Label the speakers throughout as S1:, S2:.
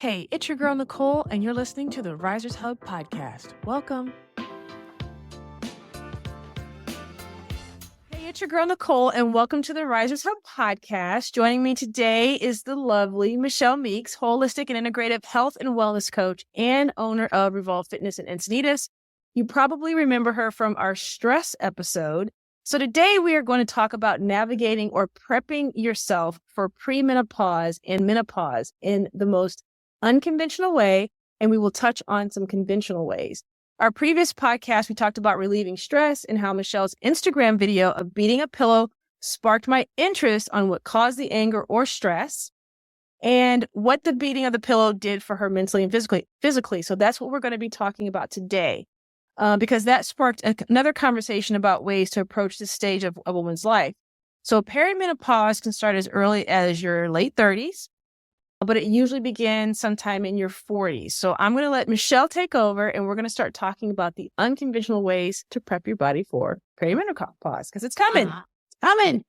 S1: Hey, it's your girl Nicole, and you're listening to the Risers Hub podcast. Welcome. Hey, it's your girl Nicole, and welcome to the Risers Hub podcast. Joining me today is the lovely Michelle Meeks, holistic and integrative health and wellness coach and owner of Revolve Fitness in Encinitas. You probably remember her from our stress episode. So today we are going to talk about navigating or prepping yourself for premenopause and menopause in the most unconventional way, and we will touch on some conventional ways. Our previous podcast, we talked about relieving stress and how Michelle's Instagram video of beating a pillow sparked my interest on what caused the anger or stress and what the beating of the pillow did for her mentally and physically. So that's what we're going to be talking about today, because that sparked another conversation about ways to approach this stage of a woman's life. So perimenopause can start as early as your late 30s. But it usually begins sometime in your 40s. So I'm going to let Michelle take over, and we're going to start talking about the unconventional ways to prep your body for perimenopause, because it's coming.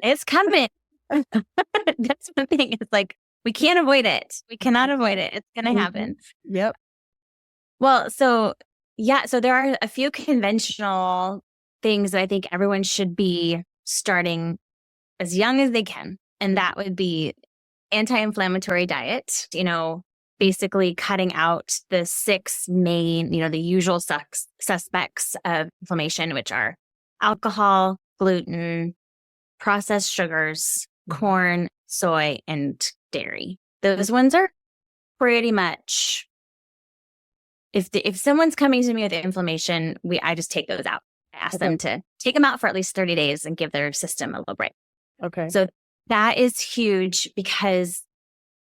S2: It's coming. That's one thing. It's like, we can't avoid it. We cannot avoid it. It's going to happen.
S1: Yep.
S2: Well, so there are a few conventional things that I think everyone should be starting as young as they can. And that would be anti-inflammatory diet, basically cutting out the 6 main, the usual suspects of inflammation, which are alcohol, gluten, processed sugars, corn, soy, and dairy. Those ones are pretty much, if someone's coming to me with inflammation, I just take those out. I ask them to take them out for at least 30 days and give their system a little break.
S1: Okay.
S2: So that is huge, because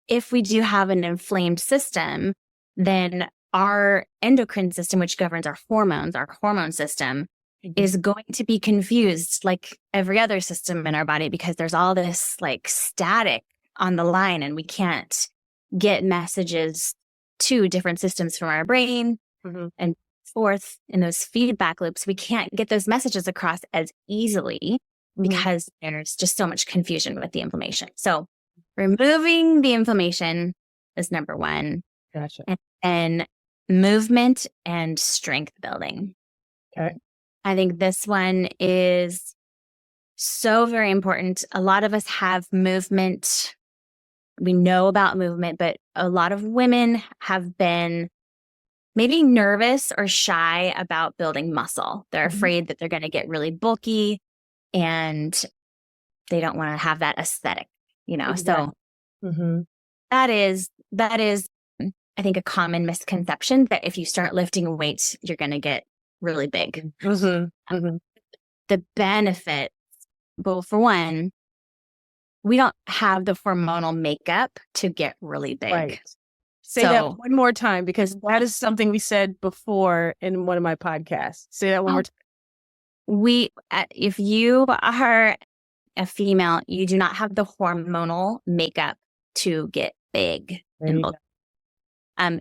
S2: if we do have an inflamed system, then our endocrine system, which governs our hormones, our hormone system, is going to be confused like every other system in our body, because there's all this like static on the line, and we can't get messages to different systems from our brain and forth in those feedback loops. We can't get those messages across as easily, because there's just so much confusion with the inflammation. So removing the inflammation is number one.
S1: Gotcha.
S2: And then movement and strength building.
S1: Okay.
S2: I think this one is so very important. A lot of us have movement. We know about movement, but a lot of women have been maybe nervous or shy about building muscle. They're afraid that they're going to get really bulky, and they don't want to have that aesthetic,
S1: Exactly.
S2: So that is, I think, a common misconception that if you start lifting weights, you're going to get really big. The benefit, well, for one, we don't have the hormonal makeup to get really big.
S1: Right. Say that one more time, because that is something we said before in one of my podcasts. Say that one more time.
S2: If you are a female, you do not have the hormonal makeup to get big and bulky.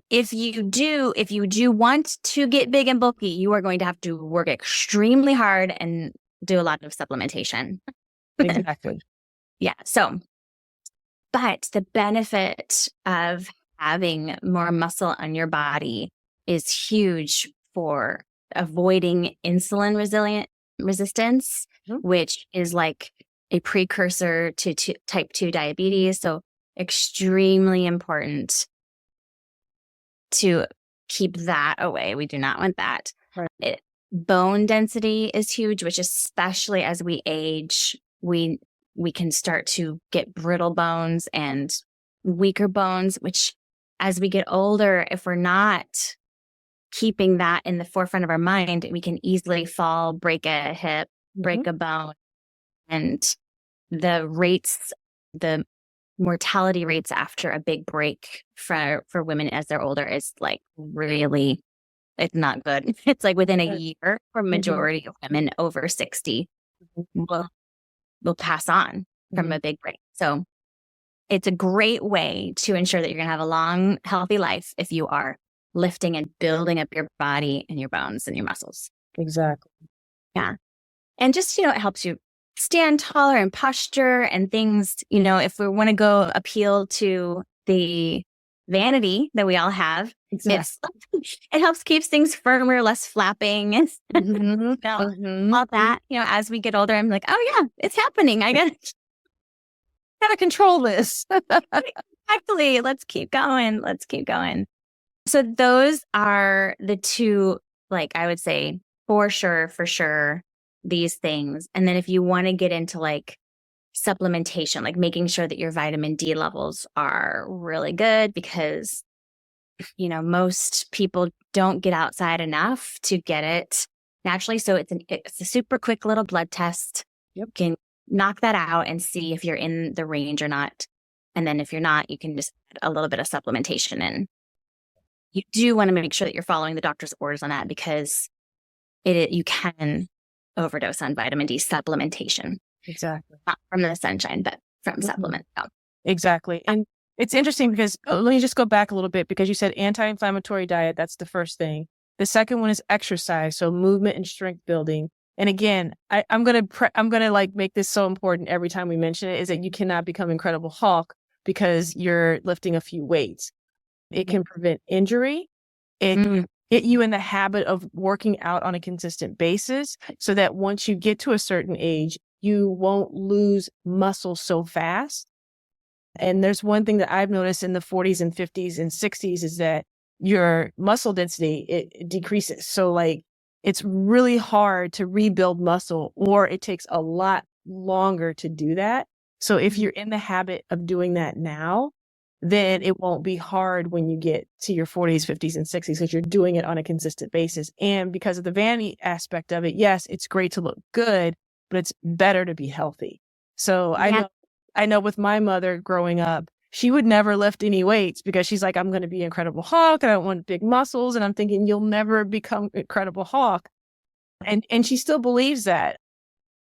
S2: If you do want to get big and bulky, you are going to have to work extremely hard and do a lot of supplementation.
S1: Exactly.
S2: Yeah. So, but the benefit of having more muscle on your body is huge for avoiding insulin resistance, which is like a precursor to type 2 diabetes. So extremely important to keep that away. We do not want that. Right. Bone density is huge, which especially as we age, we can start to get brittle bones and weaker bones, which as we get older, if we're not keeping that in the forefront of our mind, we can easily fall, break a hip, break a bone. And the mortality rates after a big break for women as they're older is like really, it's not good. It's like within a year for majority of women over 60 will pass on from a big break. So it's a great way to ensure that you're going to have a long, healthy life if you are lifting and building up your body and your bones and your muscles.
S1: Exactly.
S2: Yeah. And just, it helps you stand taller and posture and things, if we want to go appeal to the vanity that we all have.
S1: Exactly.
S2: It helps keep things firmer, less flapping, and all that. As we get older, I'm like, oh yeah, it's happening. I
S1: Gotta control this.
S2: Exactly. Let's keep going. Let's keep going. So those are the two, like I would say, for sure, these things. And then if you want to get into like supplementation, like making sure that your vitamin D levels are really good, because, most people don't get outside enough to get it naturally. So it's a super quick little blood test.
S1: Yep.
S2: You can knock that out and see if you're in the range or not. And then if you're not, you can just add a little bit of supplementation in. You do want to make sure that you're following the doctor's orders on that, because you can overdose on vitamin D supplementation.
S1: Exactly.
S2: Not from the sunshine, but from supplements.
S1: Exactly. And it's interesting because let me just go back a little bit, because you said anti-inflammatory diet. That's the first thing. The second one is exercise. So movement and strength building. And again, I'm going to like make this so important every time we mention it, is that you cannot become Incredible Hulk because you're lifting a few weights. It can prevent injury. It can get you in the habit of working out on a consistent basis, so that once you get to a certain age, you won't lose muscle so fast. And there's one thing that I've noticed in the 40s and 50s and 60s is that your muscle density, it decreases. So like it's really hard to rebuild muscle, or it takes a lot longer to do that. So if you're in the habit of doing that now, then it won't be hard when you get to your 40s, 50s, and 60s, because you're doing it on a consistent basis. And because of the vanity aspect of it, yes, it's great to look good, but it's better to be healthy. So I know with my mother growing up, she would never lift any weights because she's like, I'm going to be Incredible Hulk and I don't want big muscles. And I'm thinking, you'll never become Incredible Hulk. And she still believes that.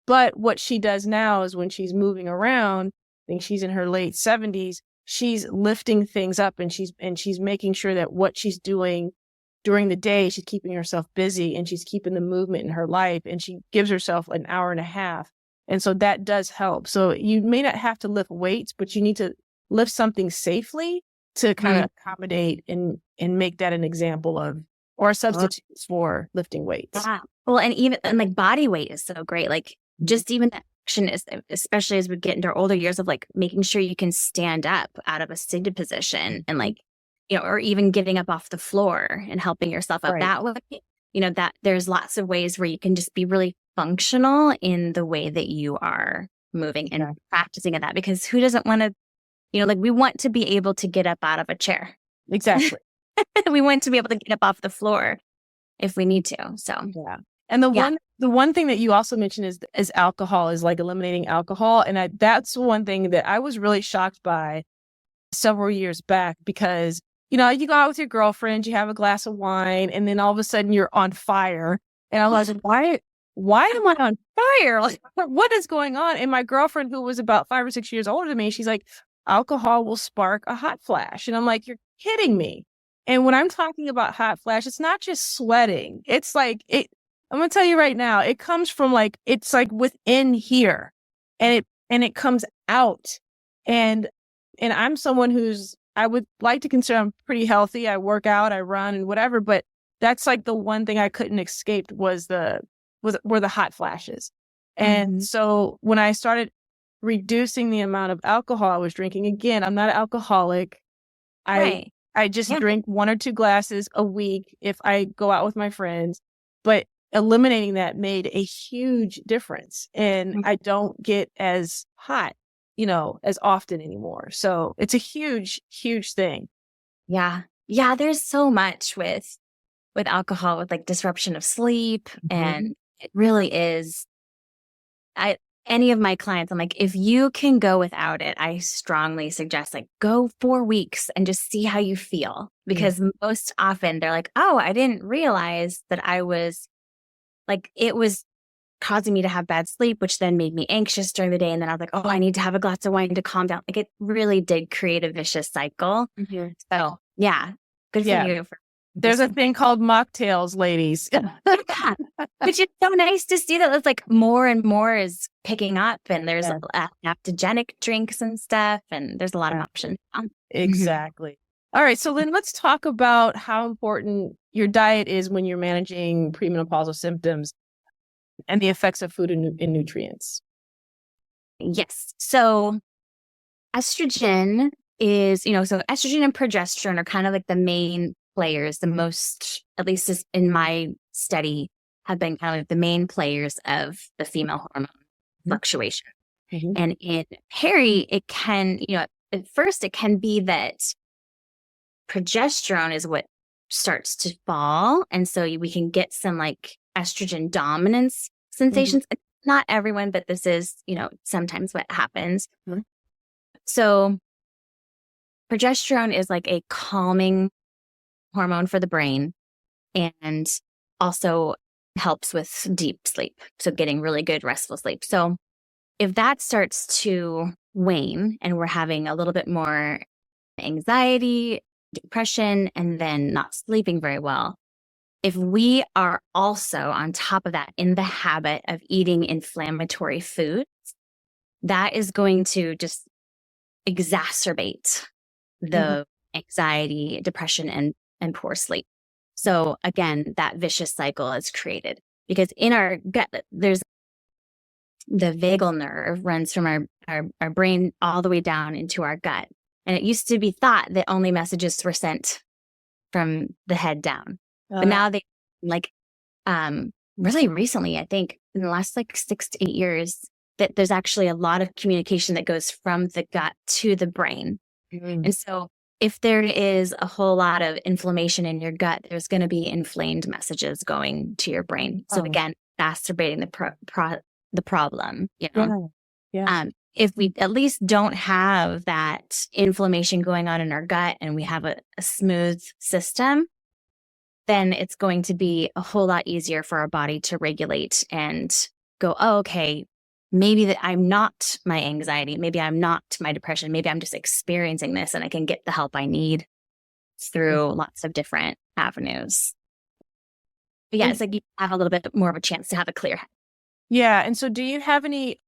S1: But what she does now is when she's moving around, I think she's in her late 70s, she's lifting things up, and she's making sure that what she's doing during the day, she's keeping herself busy and she's keeping the movement in her life, and she gives herself an hour and a half. And so that does help. So you may not have to lift weights, but you need to lift something safely to kind of accommodate and make that an example of, or a substitute for lifting weights.
S2: Yeah. Well, and like body weight is so great. Like just even that action is, especially as we get into our older years, of like making sure you can stand up out of a seated position, and like, or even getting up off the floor and helping yourself up that way. That there's lots of ways where you can just be really functional in the way that you are moving and practicing at that, because who doesn't want to, like we want to be able to get up out of a chair.
S1: Exactly.
S2: We want to be able to get up off the floor if we need to. So,
S1: yeah. And the one thing that you also mentioned is alcohol, is like eliminating alcohol. And that's one thing that I was really shocked by several years back, because, you go out with your girlfriend, you have a glass of wine, and then all of a sudden you're on fire. And I was like, why am I on fire? Like, what is going on? And my girlfriend, who was about 5 or 6 years older than me, she's like, alcohol will spark a hot flash. And I'm like, you're kidding me. And when I'm talking about hot flash, it's not just sweating. It's like, I'm going to tell you right now, it comes from like, it's like within here, and it comes out. And I'm someone I would like to consider I'm pretty healthy. I work out, I run and whatever, but that's like the one thing I couldn't escape were the hot flashes. And so when I started reducing the amount of alcohol I was drinking, again, I'm not an alcoholic. I just drink 1 or 2 glasses a week if I go out with my friends, but eliminating that made a huge difference. And I don't get as hot, as often anymore. So it's a huge, huge thing.
S2: Yeah. Yeah. There's so much with alcohol, with like disruption of sleep. And it really is. Any of my clients, I'm like, if you can go without it, I strongly suggest like go 4 weeks and just see how you feel. Because most often they're like, oh, I didn't realize that I was like, it was causing me to have bad sleep, which then made me anxious during the day. And then I was like, oh, I need to have a glass of wine to calm down. Like it really did create a vicious cycle. So yeah, good for you.
S1: There's a thing called mocktails, ladies.
S2: Which is so nice to see that it's like more and more is picking up, and there's adaptogenic drinks and stuff, and there's a lot of options.
S1: Exactly. All right. So then let's talk about how important your diet is when you're managing premenopausal symptoms and the effects of food and nutrients.
S2: Yes. So estrogen is, so estrogen and progesterone are kind of like the main players, the most, at least in my study, have been kind of like the main players of the female hormone fluctuation.
S1: Mm-hmm.
S2: And in peri, it can, at first it can be that progesterone is what starts to fall. And so we can get some like estrogen dominance sensations. Not everyone, but this is, sometimes what happens.
S1: Mm-hmm.
S2: So progesterone is like a calming hormone for the brain and also helps with deep sleep. So getting really good restful sleep. So if that starts to wane and we're having a little bit more anxiety, depression, and then not sleeping very well, if we are also on top of that in the habit of eating inflammatory foods, that is going to just exacerbate the anxiety, depression, and poor sleep. So again, that vicious cycle is created because in our gut, there's the vagal nerve runs from our brain all the way down into our gut. And it used to be thought that only messages were sent from the head down. But now they really recently, I think in the last 6 to 8 years, that there's actually a lot of communication that goes from the gut to the brain. And so if there is a whole lot of inflammation in your gut, there's going to be inflamed messages going to your brain. So again, exacerbating the problem, if we at least don't have that inflammation going on in our gut and we have a smooth system, then it's going to be a whole lot easier for our body to regulate and go, oh, okay, maybe that I'm not my anxiety. Maybe I'm not my depression. Maybe I'm just experiencing this and I can get the help I need through lots of different avenues. But yeah, it's like you have a little bit more of a chance to have a clear head.
S1: Yeah. And so do you have any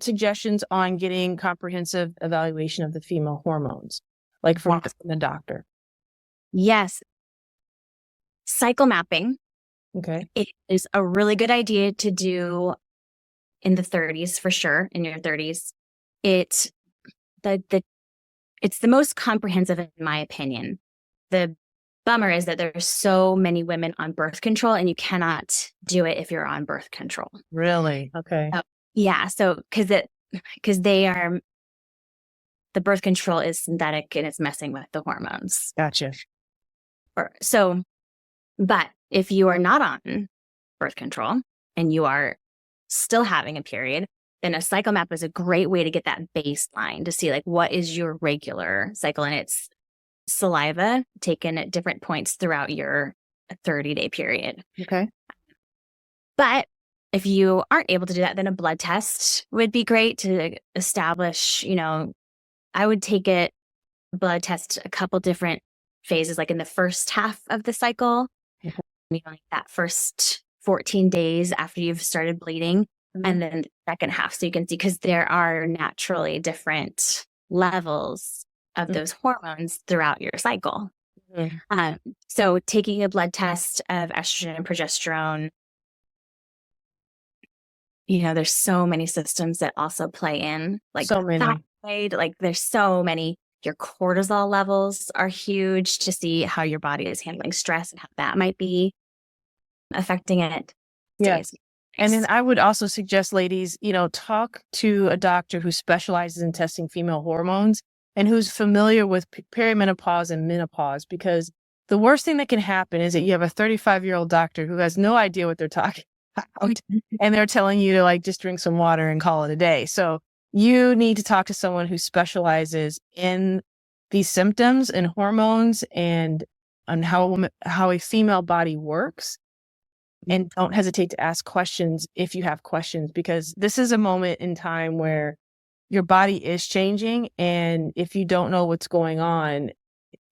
S1: suggestions on getting comprehensive evaluation of the female hormones, like from the doctor?
S2: Yes. Cycle mapping.
S1: Okay.
S2: It is a really good idea to do in the 30s for sure. In your 30s, it's the most comprehensive in my opinion. The bummer is that there's so many women on birth control and you cannot do it if you're on birth control.
S1: Really? Okay.
S2: Yeah. So because the birth control is synthetic and it's messing with the hormones.
S1: Gotcha.
S2: But if you are not on birth control and you are still having a period, then a cycle map is a great way to get that baseline to see what is your regular cycle. And it's saliva taken at different points throughout your 30-day period.
S1: Okay.
S2: But if you aren't able to do that, then a blood test would be great to establish, I would take a blood test a couple different phases, like in the first half of the cycle, that first 14 days after you've started bleeding, and then the second half. So you can see, because there are naturally different levels of those hormones throughout your cycle. So taking a blood test of estrogen and progesterone, there's so many systems that also play in,
S1: so many.
S2: Thyroid, there's so many. Your cortisol levels are huge to see how your body is handling stress and how that might be affecting it.
S1: Yes. And then I would also suggest, ladies, talk to a doctor who specializes in testing female hormones and who's familiar with perimenopause and menopause, because the worst thing that can happen is that you have a 35-year-old doctor who has no idea what they're talking about and they're telling you to just drink some water and call it a day. So you need to talk to someone who specializes in these symptoms and hormones and on how a female body works. And don't hesitate to ask questions if you have questions, because this is a moment in time where your body is changing. And if you don't know what's going on,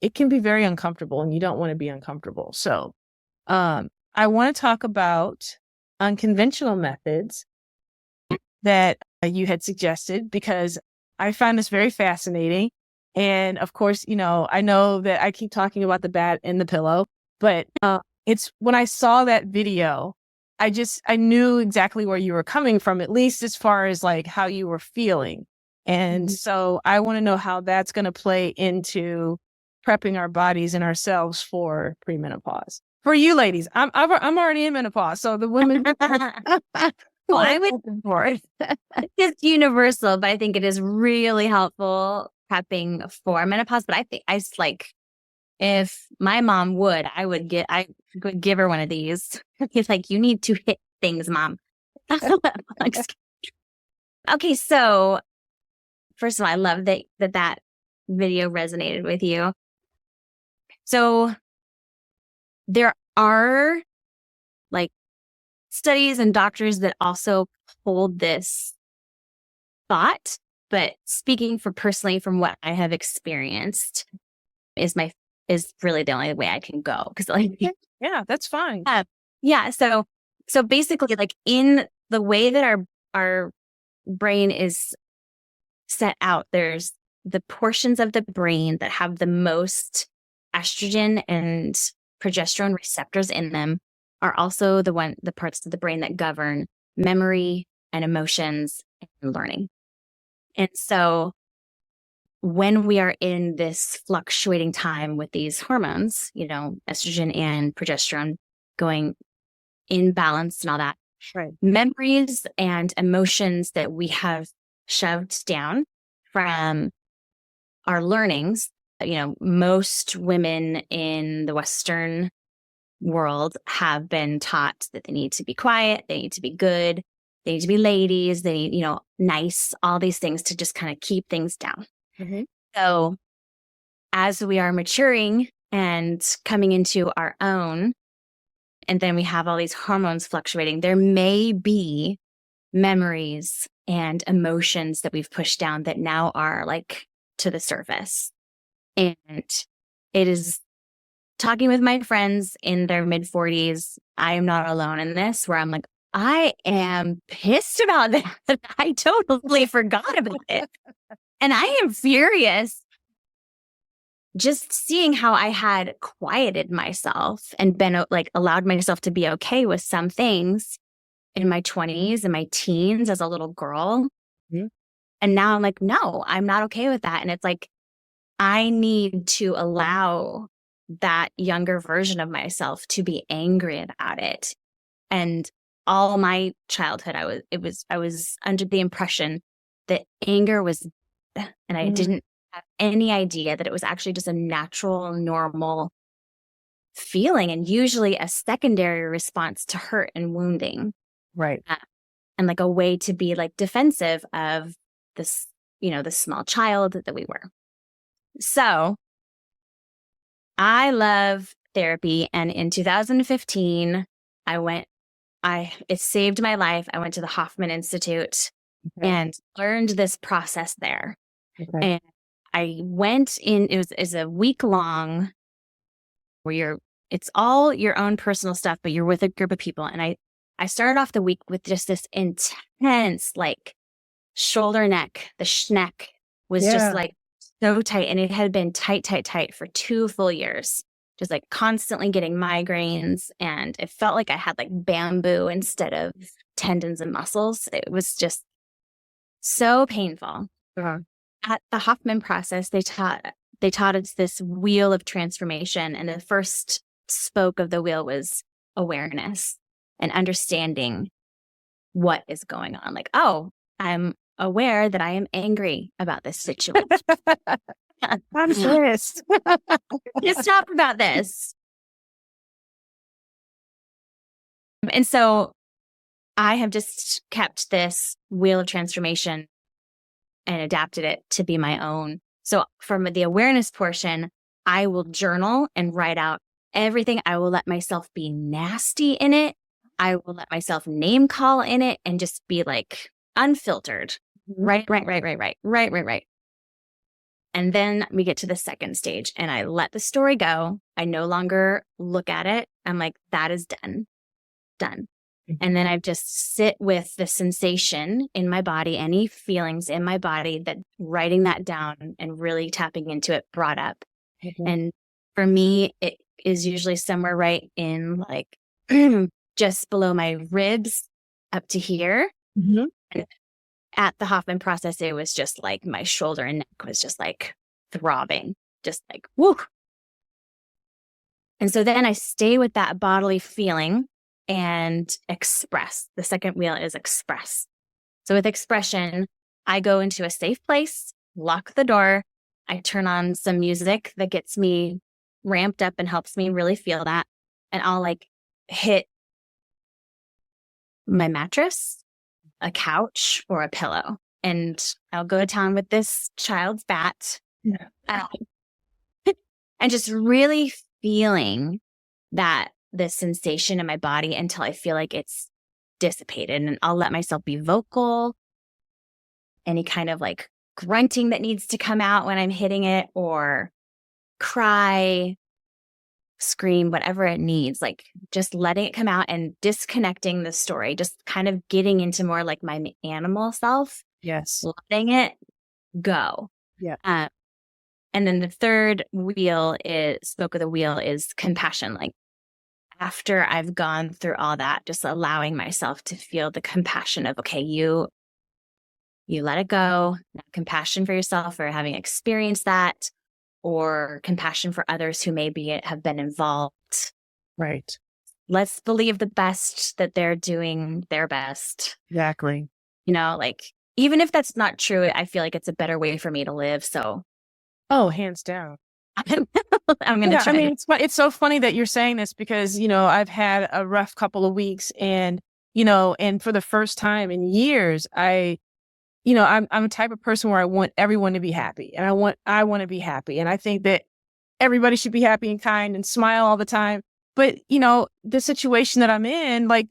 S1: it can be very uncomfortable and you don't want to be uncomfortable. So I want to talk about unconventional methods that you had suggested, because I found this very fascinating. And of course, I know that I keep talking about the bat in the pillow, but it's when I saw that video, I knew exactly where you were coming from, at least as far as like how you were feeling. And so I want to know how that's going to play into prepping our bodies and ourselves for premenopause. For you ladies, I'm already in menopause, so the women.
S2: Well, I would for it. It's universal, but I think it is really helpful prepping for menopause. But I think if my mom would, I would give her one of these. He's like, you need to hit things, Mom. Okay, so first of all, I love that video resonated with you. So there are like studies and doctors that also hold this thought, but speaking personally from what I have experienced is really the only way I can go. Cause
S1: yeah, that's fine.
S2: Yeah. So basically like in the way that our brain is set out, there's the portions of the brain that have the most estrogen and progesterone receptors in them are also the parts of the brain that govern memory and emotions and learning. And so when we are in this fluctuating time with these hormones, estrogen and progesterone going in balance and all that,
S1: right.
S2: Memories and emotions that we have shoved down from our learnings, most women in the Western world have been taught that they need to be quiet, they need to be good, they need to be ladies, they need, nice, all these things to just kind of keep things down.
S1: Mm-hmm.
S2: So as we are maturing and coming into our own, and then we have all these hormones fluctuating, there may be memories and emotions that we've pushed down that now are like to the surface. And it is talking with my friends in their mid 40s. I am not alone in this, where I'm like, I am pissed about that. I totally forgot about it. And I am furious just seeing how I had quieted myself and been like allowed myself to be okay with some things in my 20s and my teens as a little girl.
S1: Mm-hmm.
S2: And now I'm like, no, I'm not okay with that. And it's like, I need to allow that younger version of myself to be angry about it. And all my childhood, I was under the impression that anger was, and I didn't have any idea that it was actually just a natural, normal feeling, and usually a secondary response to hurt and wounding.
S1: Right.
S2: And like a way to be like defensive of this, the small child that we were. So I love therapy. And in 2015, it saved my life. I went to the Hoffman Institute and learned this process there. Okay. And I went in, it was a week long where it's all your own personal stuff, but you're with a group of people. And I started off the week with just this intense, like shoulder neck, the schneck was just like so tight. And it had been tight for 2 full years, just like constantly getting migraines. And it felt like I had like bamboo instead of tendons and muscles. It was just so painful. Uh-huh. At the Hoffman process, they taught us this wheel of transformation. And the first spoke of the wheel was awareness and understanding what is going on. Like, oh, I'm aware that I am angry about this situation.
S1: I'm pissed.
S2: Just talk about this. And so I have just kept this wheel of transformation and adapted it to be my own. So from the awareness portion, I will journal and write out everything. I will let myself be nasty in it. I will let myself name call in it and just be like unfiltered. Right. And then we get to the second stage and I let the story go. I no longer look at it. I'm like, that is done. And then I just sit with the sensation in my body, any feelings in my body, that writing that down and really tapping into it brought up. And for me, it is usually somewhere right in like just below my ribs up to here. And at the Hoffman process, it was just like my shoulder and neck was just like throbbing, just like, woo. And so then I stay with that bodily feeling and express. The second wheel is express. So with expression, I go into a safe place, lock the door. I turn on some music that gets me ramped up and helps me really feel that. And I'll like hit my mattress, a couch, or a pillow. And I'll go to town with this child's bat. And just really feeling that the sensation in my body until I feel like it's dissipated. And I'll let myself be vocal, any kind of like grunting that needs to come out when I'm hitting it, or cry, scream, whatever it needs, like just letting it come out and disconnecting the story, just kind of getting into more like my animal self.
S1: Yes.
S2: Letting it go.
S1: Yeah.
S2: And then the third wheel is, spoke of the wheel, is compassion. Like after I've gone through all that, just allowing myself to feel the compassion of, okay, you let it go. Now, compassion for yourself for having experienced that, or compassion for others who maybe have been involved.
S1: Right.
S2: Let's believe the best, that they're doing their best.
S1: Exactly.
S2: You know, like even if that's not true, I feel like it's a better way for me to live. So,
S1: oh, hands down.
S2: I'm going to try.
S1: I mean, it's so funny that you're saying this because, I've had a rough couple of weeks and, and for the first time in years, I'm a type of person where I want everyone to be happy, and I want to be happy. And I think that everybody should be happy and kind and smile all the time. But, the situation that I'm in, like,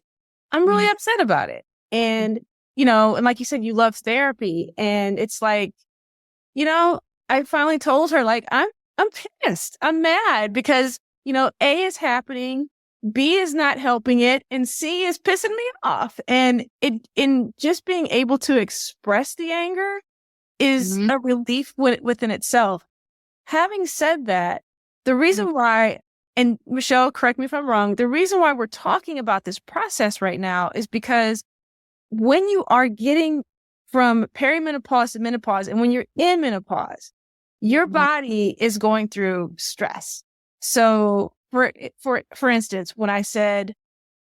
S1: I'm really upset about it. And, and like you said, you love therapy, and it's like, I finally told her, like, I'm pissed. I'm mad because, A is happening, B is not helping it, and C is pissing me off. And in just being able to express the anger is a relief within itself. Having said that, the reason why, and Michelle, correct me if I'm wrong, the reason why we're talking about this process right now is because when you are getting from perimenopause to menopause, and when you're in menopause, your body is going through stress. So for instance, when I said,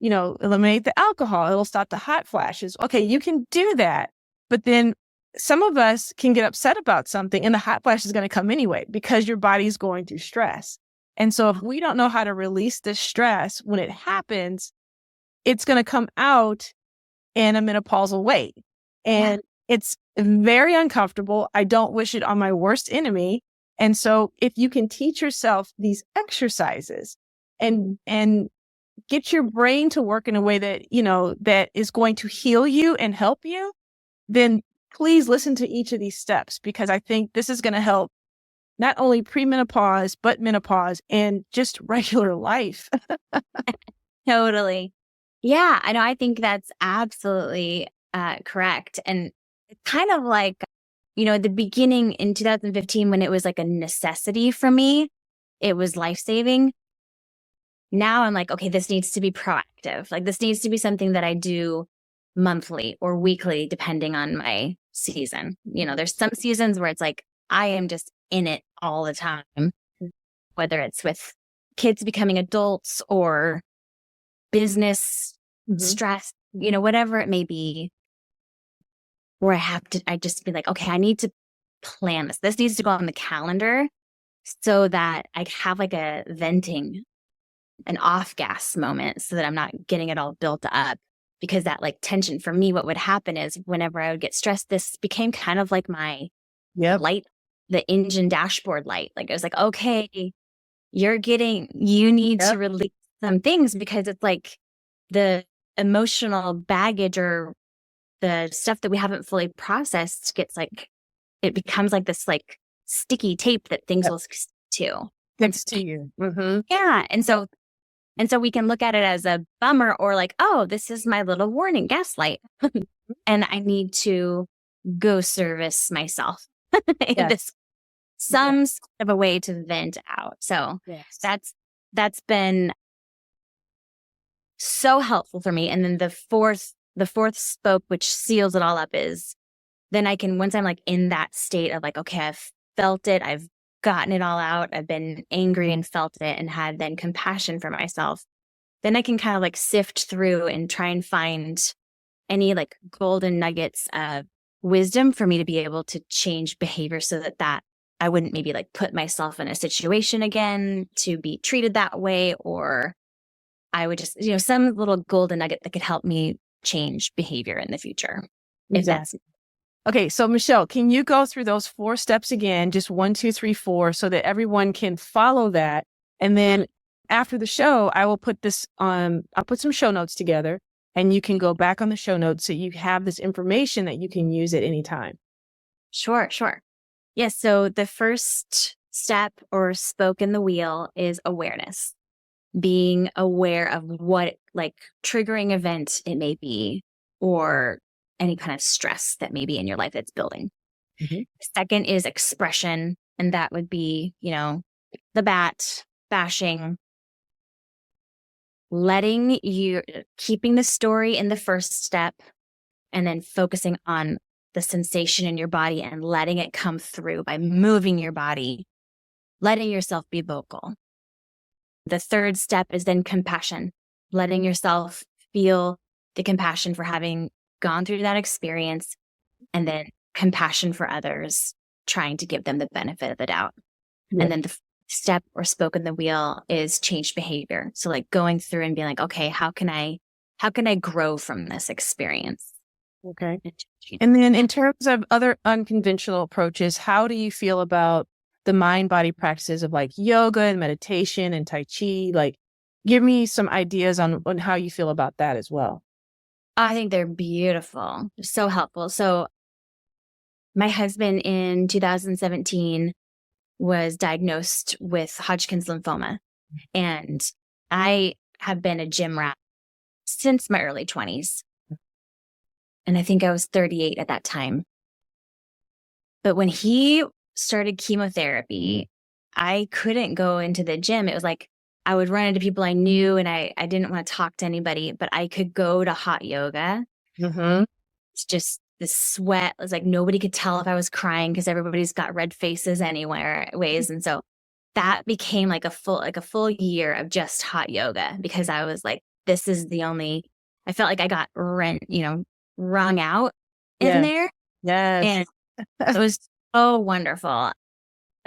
S1: eliminate the alcohol, it'll stop the hot flashes. Okay, you can do that. But then some of us can get upset about something and the hot flash is going to come anyway because your body's going through stress. And so if we don't know how to release this stress when it happens, it's going to come out in a menopausal way. And it's very uncomfortable. I don't wish it on my worst enemy. And so if you can teach yourself these exercises and get your brain to work in a way that, that is going to heal you and help you, then please listen to each of these steps, because I think this is going to help not only premenopause, but menopause and just regular life.
S2: Totally. Yeah, I know. I think that's absolutely correct. And it's kind of like, at the beginning in 2015, when it was like a necessity for me, it was life-saving. Now I'm like, okay, this needs to be proactive. Like this needs to be something that I do monthly or weekly, depending on my season. There's some seasons where it's like, I am just in it all the time, whether it's with kids becoming adults or business stress, whatever it may be, where I just be like, okay, I need to plan this. This needs to go on the calendar so that I have like a venting, an off gas moment, so that I'm not getting it all built up. Because that like tension for me, what would happen is whenever I would get stressed, this became kind of like my light, the engine dashboard light. Like it was like, okay, you need to release some things, because it's like the emotional baggage or the stuff that we haven't fully processed it becomes like this like sticky tape that things will stick to.
S1: Next to you.
S2: Yeah. And so And so we can look at it as a bummer or like, oh, this is my little warning gaslight. And I need to go service myself.
S1: Yes.
S2: This some sort of a way to vent out. So
S1: Yes.
S2: that's been so helpful for me. And then the fourth spoke, which seals it all up, is then I can, once I'm like in that state of like, okay, I've felt it, I've gotten it all out, I've been angry and felt it and had then compassion for myself, then I can kind of like sift through and try and find any like golden nuggets of wisdom for me to be able to change behavior so that I wouldn't maybe like put myself in a situation again to be treated that way, or I would just, some little golden nugget that could help me change behavior in the future.
S1: Exactly. Okay, so Michelle, can you go through those 4 steps again, just 1, 2, 3, 4, so that everyone can follow that? And then after the show, I will put this on, I'll put some show notes together and you can go back on the show notes so you have this information that you can use at any time.
S2: Sure. Yes. So the first step or spoke in the wheel is awareness. Being aware of what like triggering event it may be, or any kind of stress that may be in your life that's building. Mm-hmm. Second is expression. And that would be, the bashing, keeping the story in the first step, and then focusing on the sensation in your body and letting it come through by moving your body, letting yourself be vocal. The third step is then compassion, letting yourself feel the compassion for having gone through that experience, and then compassion for others, trying to give them the benefit of the doubt. Yeah. And then the step or spoke in the wheel is change behavior. So like going through and being like, okay, how can I grow from this experience?
S1: Okay. And then in terms of other unconventional approaches, how do you feel about the mind-body practices of like yoga and meditation and Tai Chi? Like, give me some ideas on how you feel about that as well.
S2: I think they're beautiful. They're so helpful. So my husband in 2017 was diagnosed with Hodgkin's lymphoma. And I have been a gym rat since my early 20s. And I think I was 38 at that time. But when he started chemotherapy, I couldn't go into the gym. It was like I would run into people I knew and I didn't want to talk to anybody, but I could go to hot yoga. Mm-hmm. It's just the sweat. It was like nobody could tell if I was crying because everybody's got red faces anyways. And so that became like a full year of just hot yoga, because I was like, this is the only, I felt like I got wrung out in there.
S1: Yes.
S2: And it was so wonderful. I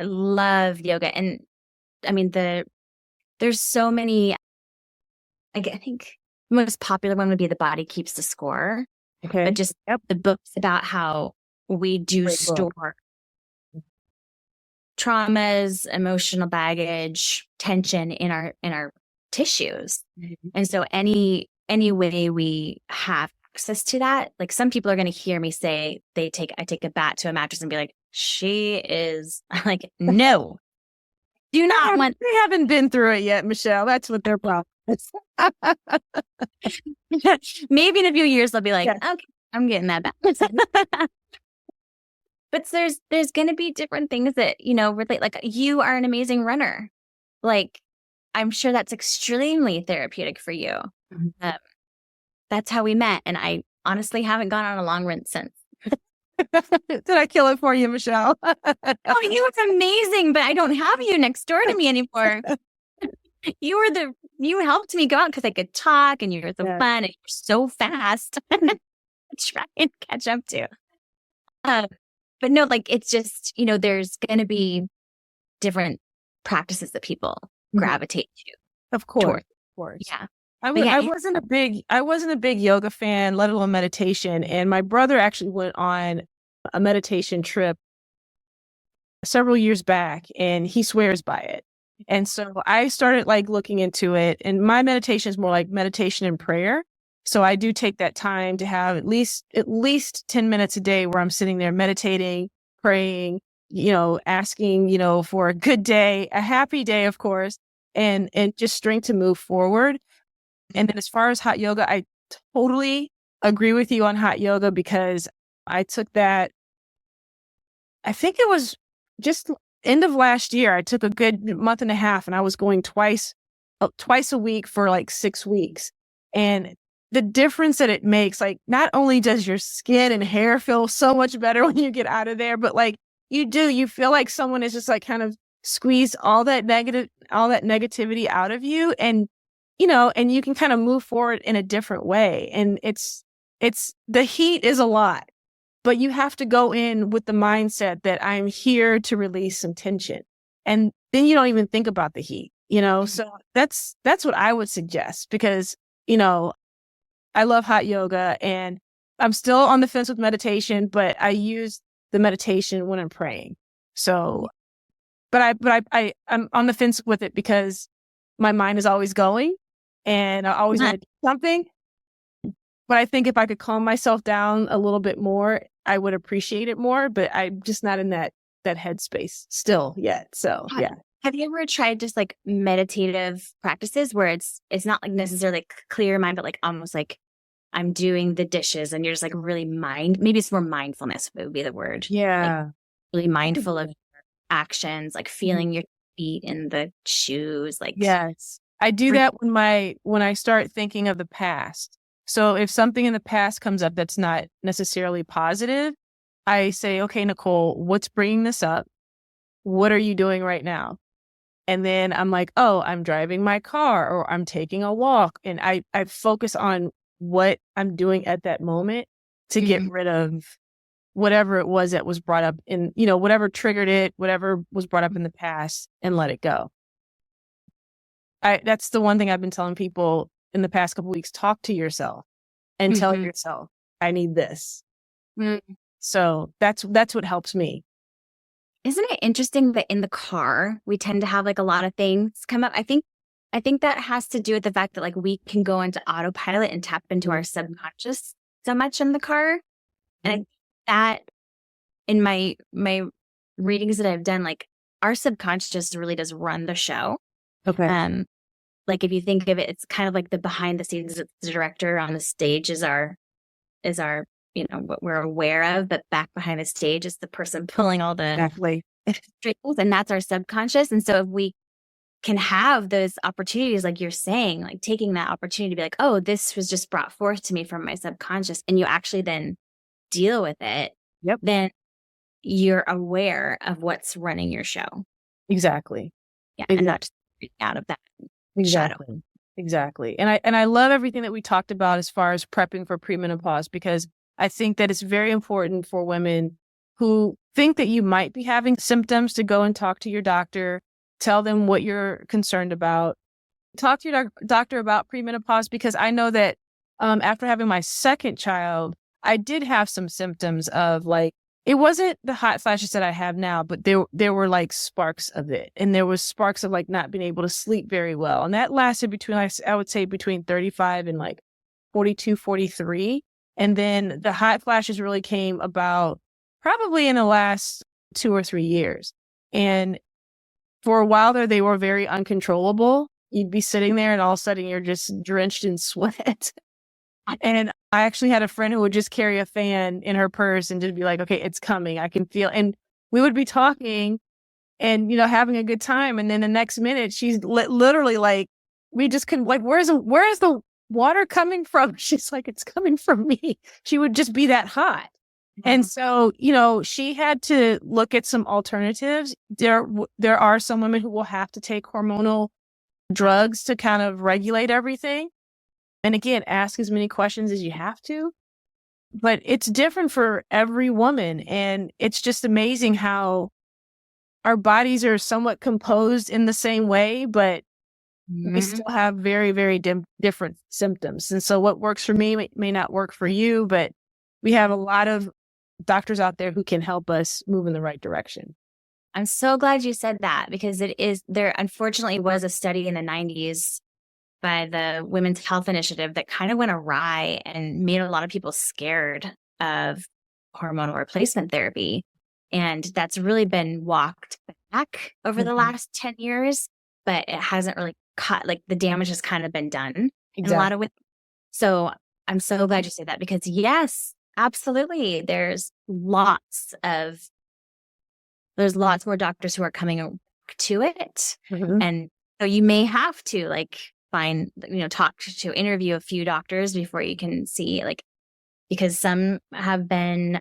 S2: love yoga. And I mean, there's so many, I think the most popular one would be The Body Keeps the Score. Okay. But just the books about how we do store traumas, emotional baggage, tension in our tissues. Mm-hmm. And so any way we have access to that, like some people are going to hear me say I take a bat to a mattress and be like, she is like, no, do not want.
S1: They haven't been through it yet, Michelle. That's what their problem is.
S2: Maybe in a few years they'll be like, okay, I'm getting that bat. But there's going to be different things that, relate. Like you are an amazing runner. Like I'm sure that's extremely therapeutic for you. Mm-hmm. That's how we met. And I honestly haven't gone on a long run since.
S1: Did I kill it for you, Michelle?
S2: Oh, you were amazing, but I don't have you next door to me anymore. You helped me go out because I could talk and you were so fun and you were so fast. Try and catch up to. But no, like it's just, there's going to be different practices that people gravitate to.
S1: Of course.
S2: Yeah.
S1: I wasn't a big yoga fan, let alone meditation. And my brother actually went on a meditation trip several years back and he swears by it. And so I started like looking into it, and my meditation is more like meditation and prayer. So I do take that time to have at least 10 minutes a day where I'm sitting there meditating, praying, asking, for a good day, a happy day, of course. and just strength to move forward. And then as far as hot yoga, I totally agree with you on hot yoga because I took that, I think it was just end of last year. I took a good month and a half and I was going twice a week for like 6 weeks. And the difference that it makes, like not only does your skin and hair feel so much better when you get out of there, but like you feel like someone is just like kind of squeezed all that negativity out of you. And, and you can kind of move forward in a different way. And it's the heat is a lot, but you have to go in with the mindset that I'm here to release some tension. And then you don't even think about the heat, So that's what I would suggest because, I love hot yoga and I'm still on the fence with meditation, but I use the meditation when I'm praying. So, I'm on the fence with it because my mind is always going and I always want to do something. But I think if I could calm myself down a little bit more, I would appreciate it more, but I'm just not in that headspace still yet. So, yeah.
S2: Have you ever tried just like meditative practices where it's not like necessarily like clear your mind, but like almost like I'm doing the dishes and you're just like really maybe it's more mindfulness would be the word.
S1: Yeah.
S2: Like really mindful of your actions, like feeling your feet in the shoes. Like,
S1: yes, I do that when I start thinking of the past. So if something in the past comes up that's not necessarily positive, I say, okay, Nicole, what's bringing this up? What are you doing right now? And then I'm like, oh, I'm driving my car or I'm taking a walk. And I focus on what I'm doing at that moment to get rid of whatever it was that was brought up in, whatever triggered it, whatever was brought up in the past and let it go. That's the one thing I've been telling people in the past couple of weeks, talk to yourself and tell yourself, I need this. So that's what helps me.
S2: Isn't it interesting that in the car, we tend to have like a lot of things come up? I think that has to do with the fact that like we can go into autopilot and tap into our subconscious so much in the car. And I think that in my readings that I've done, like our subconscious really does run the show.
S1: Okay.
S2: Like if you think of it, it's kind of like the behind the scenes, the director on the stage is our, what we're aware of, but back behind the stage is the person pulling all the strings, and that's our subconscious. And so if we can have those opportunities, like you're saying, like taking that opportunity to be like, oh, this was just brought forth to me from my subconscious, and you actually then deal with it, then you're aware of what's running your show.
S1: Exactly.
S2: Yeah. And not just out of that shadow.
S1: Exactly. And I love everything that we talked about as far as prepping for premenopause, because I think that it's very important for women who think that you might be having symptoms to go and talk to your doctor, tell them what you're concerned about, talk to your doctor about premenopause, because I know that after having my second child, I did have some symptoms of like, it wasn't the hot flashes that I have now, but there were like sparks of it. And there was sparks of like not being able to sleep very well. And that lasted between, I would say between 35 and like 42, 43. And then the hot flashes really came about probably in the last 2 or 3 years. And for a while there, they were very uncontrollable. You'd be sitting there and all of a sudden you're just drenched in sweat. And I actually had a friend who would just carry a fan in her purse and just be like, okay, it's coming. I can feel. And we would be talking and, having a good time. And then the next minute she's literally like, we just couldn't, like, where's the water coming from? She's like, it's coming from me. She would just be that hot. And so, she had to look at some alternatives. There are some women who will have to take hormonal drugs to kind of regulate everything. And again, ask as many questions as you have to. But it's different for every woman. And it's just amazing how our bodies are somewhat composed in the same way, but we still have very, very different symptoms. And so what works for me may not work for you, but we have a lot of doctors out there who can help us move in the right direction.
S2: I'm so glad you said that, because there unfortunately was a study in the 90s by the Women's Health Initiative that kind of went awry and made a lot of people scared of hormonal replacement therapy. And that's really been walked back over the last 10 years. but it hasn't really like the damage has kind of been done in a
S1: Exactly.
S2: lot of ways. So I'm so glad you say that, because yes, absolutely. There's lots more doctors who are coming to it.
S1: Mhm.
S2: And so you may have to like find, talk to interview a few doctors before you can see, like, because some have been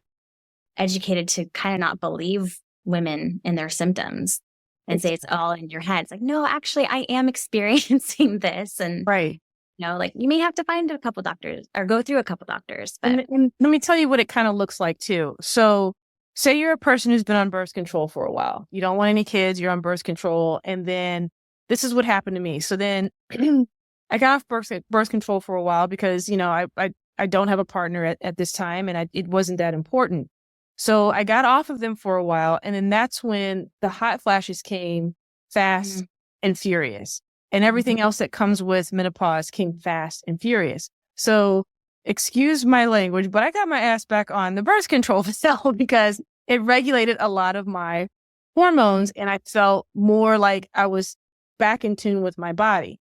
S2: educated to kind of not believe women and their symptoms and say it's all in your head. It's like, no, actually I am experiencing this. And,
S1: Right.
S2: like you may have to find a couple doctors or go through a couple doctors, but
S1: And let me tell you what it kind of looks like too. So say you're a person who's been on birth control for a while. You don't want any kids, you're on birth control. And then this is what happened to me. So then I got off birth control for a while because, I don't have a partner at this time, and it wasn't that important. So I got off of them for a while. And then that's when the hot flashes came fast and furious. And everything else that comes with menopause came fast and furious. So excuse my language, but I got my ass back on the birth control pill because it regulated a lot of my hormones, and I felt more like I was back in tune with my body.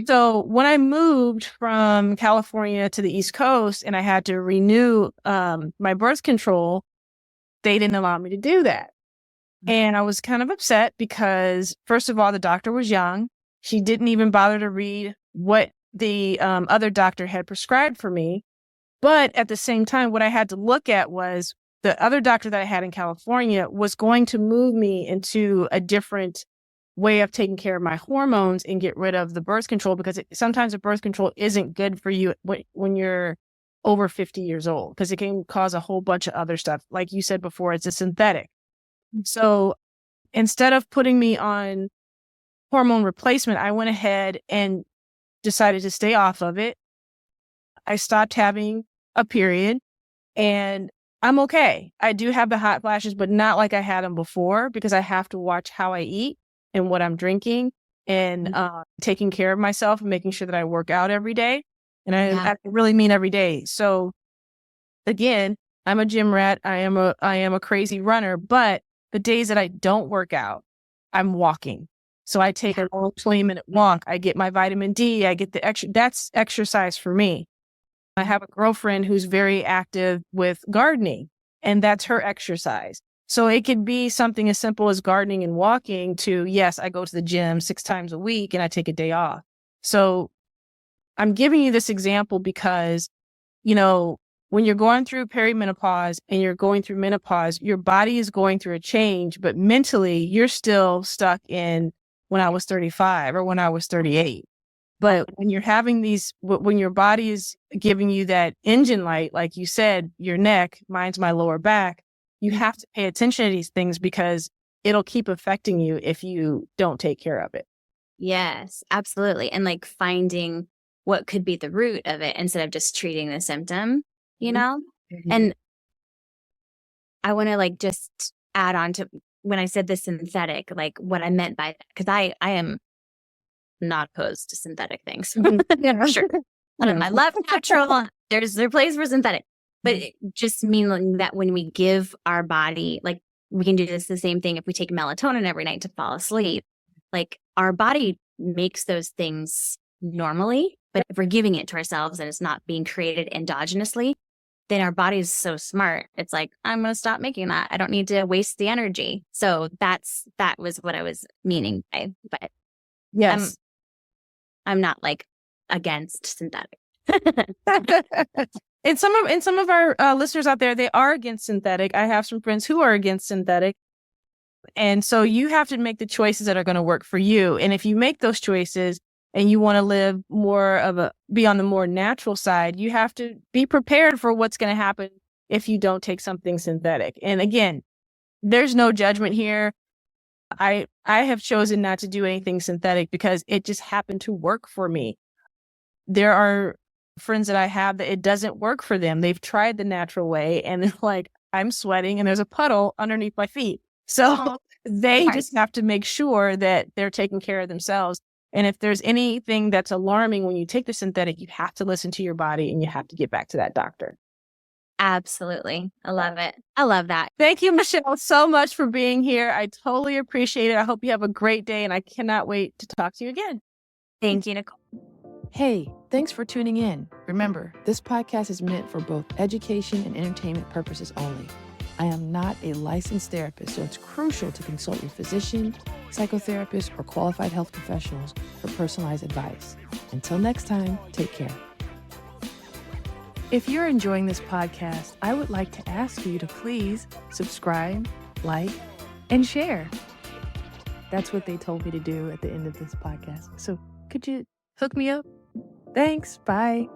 S1: So when I moved from California to the East Coast and I had to renew my birth control, they didn't allow me to do that. And I was kind of upset because, first of all, the doctor was young. She didn't even bother to read what the other doctor had prescribed for me. But at the same time, what I had to look at was the other doctor that I had in California was going to move me into a different way of taking care of my hormones and get rid of the birth control, because sometimes the birth control isn't good for you when you're over 50 years old, because it can cause a whole bunch of other stuff. Like you said before, it's a synthetic. So instead of putting me on hormone replacement, I went ahead and decided to stay off of it. I stopped having a period, and I'm okay. I do have the hot flashes, but not like I had them before, because I have to watch how I eat and what I'm drinking, and taking care of myself and making sure that I work out every day. And I really mean every day. So again, I'm a gym rat. I am a crazy runner, but the days that I don't work out, I'm walking. So I take a long 20-minute walk. I get my vitamin D. I get the extra. That's exercise for me. I have a girlfriend who's very active with gardening, and that's her exercise. So it could be something as simple as gardening and walking to, yes, I go to the gym 6 times a week and I take a day off. So I'm giving you this example because, when you're going through perimenopause and you're going through menopause, your body is going through a change, but mentally you're still stuck in when I was 35 or when I was 38. But when you're having when your body is giving you that engine light, like you said, your neck, mine's my lower back, you have to pay attention to these things because it'll keep affecting you if you don't take care of it.
S2: Yes, absolutely. And like finding what could be the root of it instead of just treating the symptom, And I want to like just add on to when I said the synthetic, like what I meant by that, because I am not opposed to synthetic things. Sure. I love natural. There's a place for synthetic, but it just meaning that when we give our body, like we can do the same thing if we take melatonin every night to fall asleep. Like our body makes those things normally, but if we're giving it to ourselves and it's not being created endogenously, then our body is so smart. It's like, I'm going to stop making that. I don't need to waste the energy. So that was what I was meaning by, but
S1: yes,
S2: I'm not like against synthetic.
S1: And some of our listeners out there, they are against synthetic. I have some friends who are against synthetic. And so you have to make the choices that are going to work for you. And if you make those choices and you want to live be on the more natural side, you have to be prepared for what's going to happen if you don't take something synthetic. And again, there's no judgment here. I have chosen not to do anything synthetic because it just happened to work for me. There are friends that I have that it doesn't work for them. They've tried the natural way and they're like, I'm sweating and there's a puddle underneath my feet. So they just have to make sure that they're taking care of themselves. And if there's anything that's alarming when you take the synthetic, you have to listen to your body and you have to get back to that doctor.
S2: Absolutely. I love it. I love that.
S1: Thank you, Michelle, so much for being here. I totally appreciate it. I hope you have a great day, and I cannot wait to talk to you again.
S2: Thank you, Nicole.
S3: Hey, thanks for tuning in. Remember, this podcast is meant for both education and entertainment purposes only. I am not a licensed therapist, so it's crucial to consult your physician, psychotherapist, or qualified health professionals for personalized advice. Until next time, take care. If you're enjoying this podcast, I would like to ask you to please subscribe, like, and share. That's what they told me to do at the end of this podcast. So could you hook me up? Thanks. Bye.